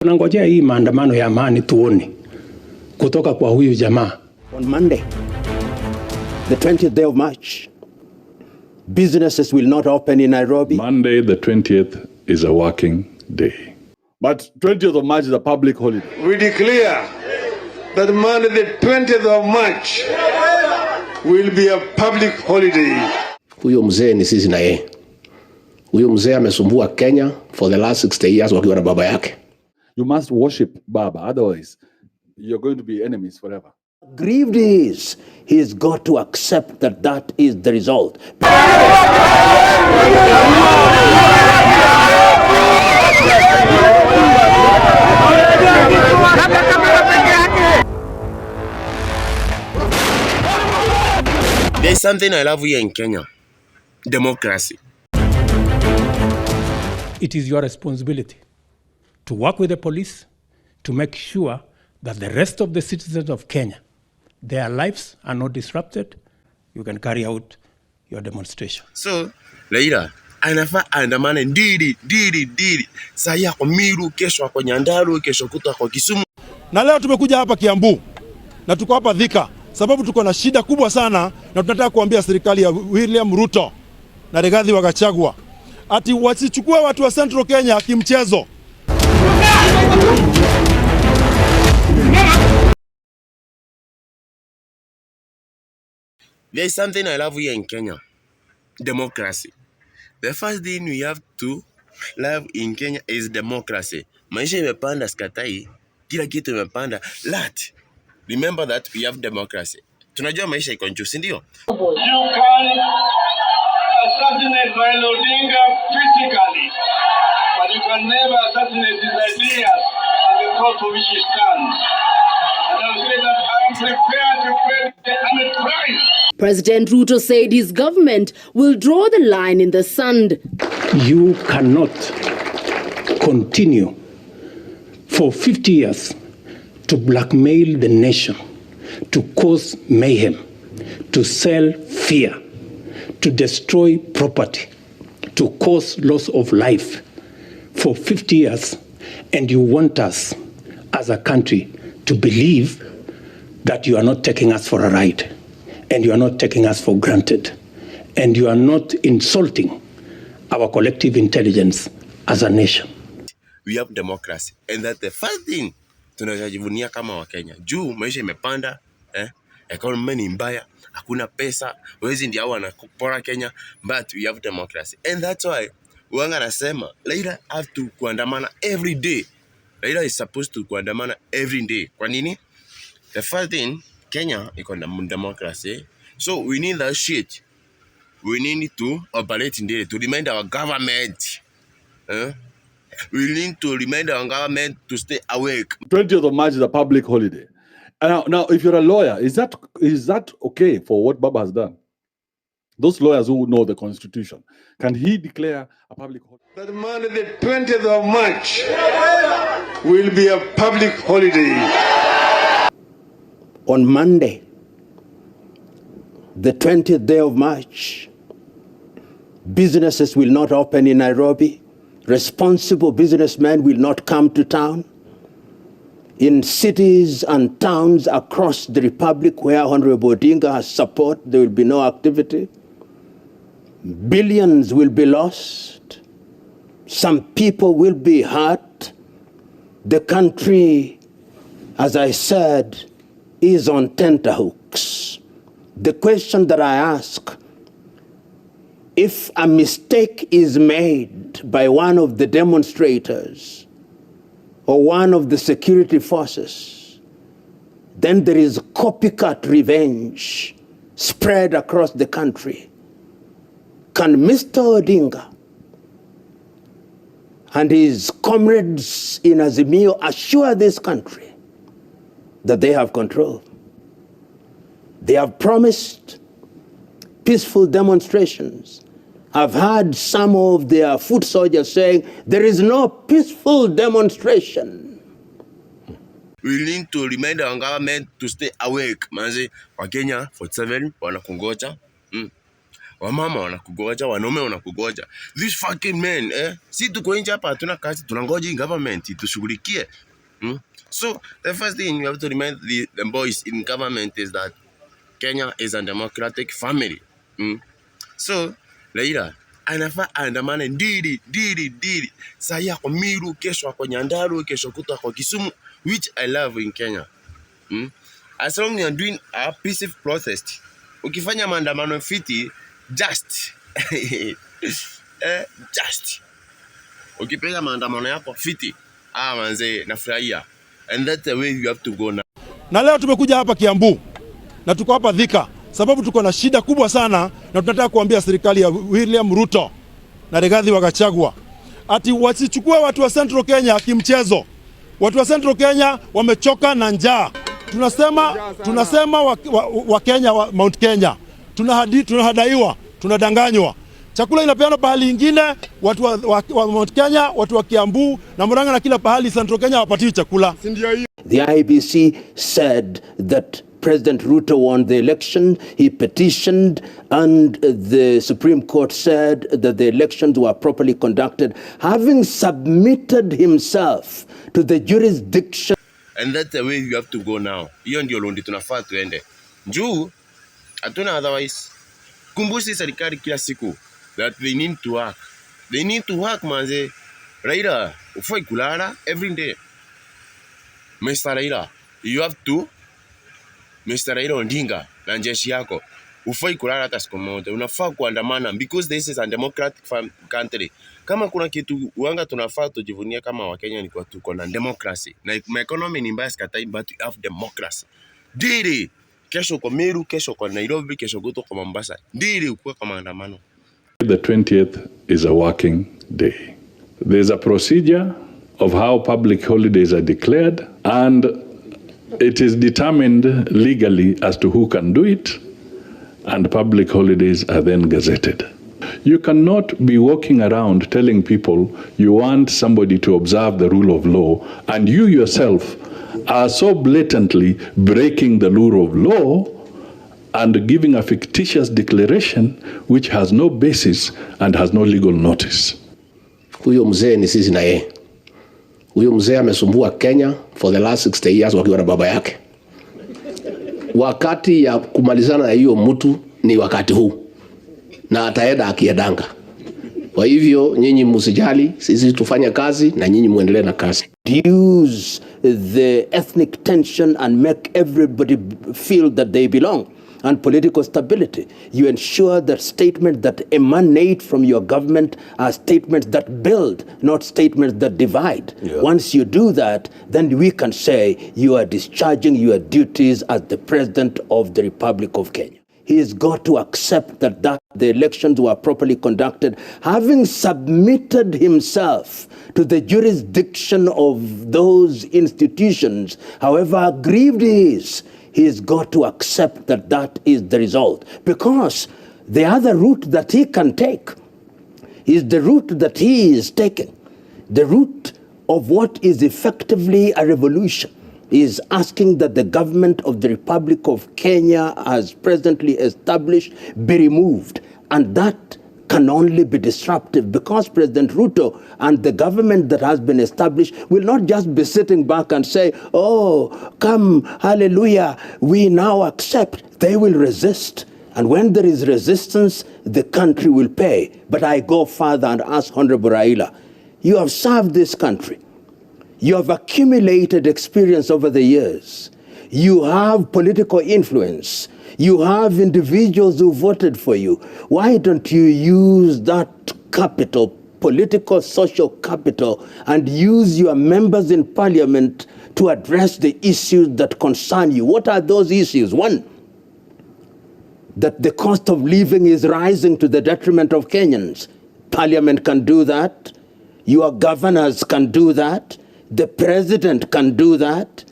Tunangojea hii maandamano ya amani tuone kutoka kwa huyu jamaa. On Monday, the 20th day of March, businesses will not open in Nairobi. Monday, the 20th, is a working day. But 20th of March is a public holiday. We declare that Monday, the 20th of March, will be a public holiday. Huyo mzee ni sisi na yeye. Huyo mzee amesumbua Kenya for the last 60 years wakiwa na baba yake. You must worship Baba, otherwise you're going to be enemies forever. Grieved is, he's got to accept that that is the result. There's something I love here in Kenya. Democracy. It is your responsibility to work with the police to make sure that the rest of the citizens of Kenya, their lives are not disrupted. You can carry out your demonstration. So, later, anafaa andamane ndidi. Saa hii ako Miru, kesho ako Nyandarua, kesho kutwa ako Kisumu. Na leo tumekuja hapa Kiambu na tuko hapa Thika sababu tuko na shida kubwa sana na tunataka kuambia serikali ya William Ruto na Rigathi wa Gachagua ati wasichukue watu wa Central Kenya kimchezo. There is something I love here in Kenya. Democracy. The first thing we have to love in Kenya is democracy. Maisha imepanda skatai, kila kitu imepanda. Remember that we have democracy. Tunajua maisha iko juu, si ndio? You can assassinate Raila Odinga physically, but you can never assassinate his ideas and the cause for which he stands. And I'll say that I am prepared to pay the ultimate price. President Ruto said his government will draw the line in the sand. You cannot continue for 50 years to blackmail the nation, to cause mayhem, to sell fear, to destroy property, to cause loss of life for 50 years, and you want us as a country to believe that you are not taking us for a ride, and you are not taking us for granted, and you are not insulting our collective intelligence as a nation. We have democracy, and that the first thing tunajivunia kama wa Kenya. Juu maisha imepanda, economy ni mbaya, hakuna pesa, wezi ndio wanakupora Kenya, but we have democracy. And that's why wanga nasema Raila have to kuandamana every day. Raila is supposed to kuandamana every day. Kwa nini? The first thing, Kenya iko na democracy. So we need that shit. We need to operate in there to remind our government. We need to remind our government to stay awake. 20th of March is a public holiday. And now, if you're a lawyer, is that okay for what Baba has done? Those lawyers who know the Constitution, can he declare a public holiday? That Monday, the 20th of March, will be a public holiday. On Monday, the 20th day of March, businesses will not open in Nairobi. Responsible businessmen will not come to town. In cities and towns across the Republic where Honorable Odinga has support, there will be no activity. Billions will be lost. Some people will be hurt. The country, as I said, is on tenterhooks. The question that I ask, if a mistake is made by one of the demonstrators or one of the security forces, then there is copycat revenge spread across the country. Can Mr. Odinga and his comrades in Azimio assure this country that they have control? They have promised peaceful demonstrations. I've heard some of their foot soldiers saying there is no peaceful demonstration. We need to remind our government to stay awake. Manzi, wa Kenya 47 wanakungoja. wamama wanakugoja, wanaume wanakugoja. These fucking men, si tuko nje hapa hatuna kazi, tunangoja government itushughulikie. So the first thing you have to remind the boys in government is that Kenya is a democratic family. So Raila anafaa andamane ndiri. Saya kwa Miru, kesho ako Nyandarua, kesho kutwa kwa Kisumu, which I love in Kenya. As long as you're doing a peaceful protest, ukifanya maandamano fiti, just ukipiga maandamano yako fiti, manze nafurahia. And that's the way you have to go now. Na leo tumekuja hapa Kiambu na tuko hapa Thika sababu tuko na shida kubwa sana, na tunataka kuambia serikali ya William Ruto na Rigathi Gachagua ati wasichukue watu wa Central Kenya kimchezo. Watu wa Central Kenya wamechoka na njaa. Tunasema wa Kenya, wa Mount Kenya tunahadaiwa, tunadanganywa. Chakula inapeana pahali ingine, watu wa Mount Kenya, watu wa Kiambu na Murang'a na kila pahali Central Kenya hawapatiwi chakula. The IEBC said that President Ruto won the election, he petitioned, and the Supreme Court said that the elections were properly conducted, having submitted himself to the jurisdiction. And that's the way you have to go now. Hiyo ndio londi tunafaa tuende. Juu hatuna otherwise. Kumbushi serikali kila siku that they need to work. They need to work, manze. Raila, ufai kulala every day. Mr. Raila, you have to Mr. Raila Odinga na jeshi yako ufai kulala hata siku moja. Unafaa kuandamana because this is a democratic country. Kama kuna kitu uanga tunafaa tujivunia kama Wakenya ni kwa tuko na democracy. Na economy ni mbaya sikatai, but we have democracy. Dili kesho kwa Meru, kesho kwa Nairobi, kesho kuto kwa Mombasa. Dili ukue kwa maandamano. The 20th is a working day. There's a procedure of how public holidays are declared, and it is determined legally as to who can do it, and public holidays are then gazetted. You cannot be walking around telling people you want somebody to observe the rule of law, and you yourself are so blatantly breaking the rule of law and giving a fictitious declaration which has no basis and has no legal notice. Huyo mzee ni sisi na yeye. Huyo mzee amesumbua Kenya for the last 60 years wakiwa na baba yake. Wakati ya kumalizana na hiyo mtu ni wakati huu. Na ataenda akiedanga. Kwa hivyo nyinyi msijali, sisi tufanye kazi na nyinyi muendelee na kazi. Use the ethnic tension and make everybody feel that they belong. And political stability. You ensure that statements that emanate from your government are statements that build, not statements that divide. Yeah. Once you do that, then we can say you are discharging your duties as the President of the Republic of Kenya. He has got to accept that the elections were properly conducted, having submitted himself to the jurisdiction of those institutions, however aggrieved he is. He has got to accept that that is the result. Because the other route that he can take is the route that he is taking. The route of what is effectively a revolution. He is asking that the government of the Republic of Kenya, as presently established, be removed. And that can only be disruptive because President Ruto and the government that has been established will not just be sitting back and say, oh, come, hallelujah, we now accept. They will resist. And when there is resistance, the country will pay. But I go further and ask Honorable Raila, you have served this country. You have accumulated experience over the years. You have political influence. You have individuals who voted for you. Why don't you use that capital, political, social capital, and use your members in parliament to address the issues that concern you? What are those issues? One, that the cost of living is rising to the detriment of Kenyans. Parliament can do that. Your governors can do that. The president can do that.